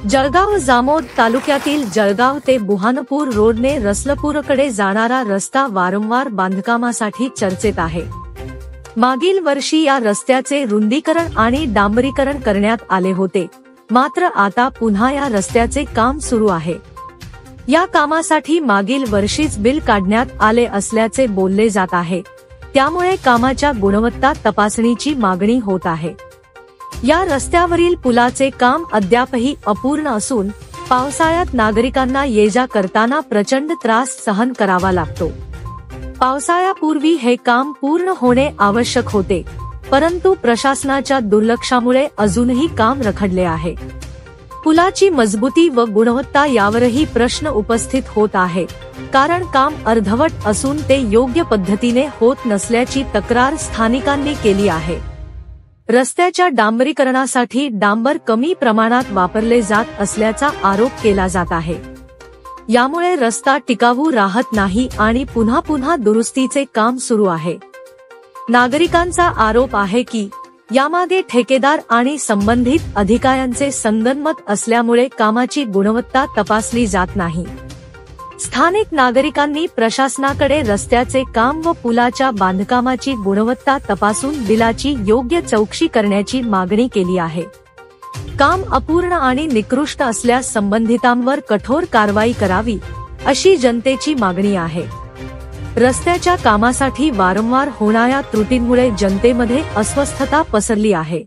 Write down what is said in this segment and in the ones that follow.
जळगाव जामोद तालुक्यातील जळगाव ते बुहानपूर रोडने रसलपूरकडे जाणारा रस्ता वारंवार बांधकामासाठी चर्चेत आहे। मागील वर्षी या रस्त्याचे रुंदीकरण आणि डांबरीकरण करण्यात आले होते, मात्र आता पुन्हा या रस्त्याचे काम सुरू आहे। या कामासाठी मागील वर्षीच बिल काढण्यात आले असल्याचे बोलले जात आहे, त्यामुळे कामाच्या गुणवत्ता तपासणीची मागणी होत आहे। या रस्त्यावरील पुलाचे काम अद्यापही अपूर्ण असून पावसाळ्यात नागरिकांना ये-जा करताना प्रचंड त्रास सहन करावा लागतो। पावसाळ्यापूर्वी हे काम पूर्ण होणे आवश्यक होते, परंतु प्रशासनाच्या दुर्लक्षामुळे अजूनही काम रखडले आहे। पुलाची मजबूती व गुणवत्ता यावरही प्रश्न उपस्थित होत आहे, कारण काम अर्धवट असून ते योग्य पद्धतीने होत नसल्याची तक्रार स्थानिकांनी केली आहे। रस्त्याच्या डांबरीकरणासाठी डांबर कमी प्रमाणात वापरले जात असल्याचा आरोप केला जात आहे। यामुळे रस्ता टिकाऊ राहत नाही आणि पुन्हा पुन्हा दुरुस्तीचे काम सुरू आहे। नागरिकांचा आरोप आहे की यामागे ठेकेदार आणि संबंधित अधिकाऱ्यांचे संगनमत असल्यामुळे कामाची गुणवत्ता तपासली जात नाही। स्थानिक नागरिकांनी प्रशासनाकडे रस्त्याचे काम व पुलाच्या बांधकामाची गुणवत्ता तपासून बिलाची योग्य चौकशी करण्याची मागणी केली आहे। काम अपूर्ण आणि निकृष्ट असल्यास संबंधितांवर कठोर कारवाई करावी, अशी जनतेची मागणी आहे। रस्त्याच्या कामासाठी वारंवार होणाऱ्या त्रुटींमुळे जनतेमध्ये अस्वस्थता पसरली आहे।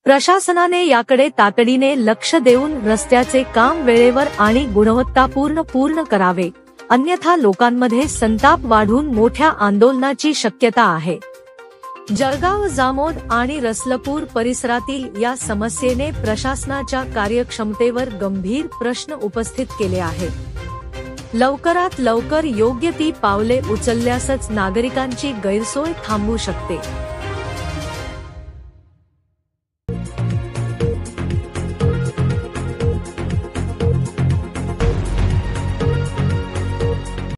प्रशासनाने याकडे तातडीने लक्ष देऊन रस्त्याचे काम वेळेवर आणि गुणवत्तापूर्ण करावे, अन्यथा लोकांमध्ये संताप वाढून मोठ्या आंदोलनाची शक्यता आहे। जळगाव जामोद आणि रसलपूर परिसरातील या समस्येने प्रशासनाच्या कार्यक्षमतेवर गंभीर प्रश्न उपस्थित केले आहेत। लवकरात लवकर योग्य ती पावले उचलल्यासच नागरिकांची गैरसोय थांबू शकते।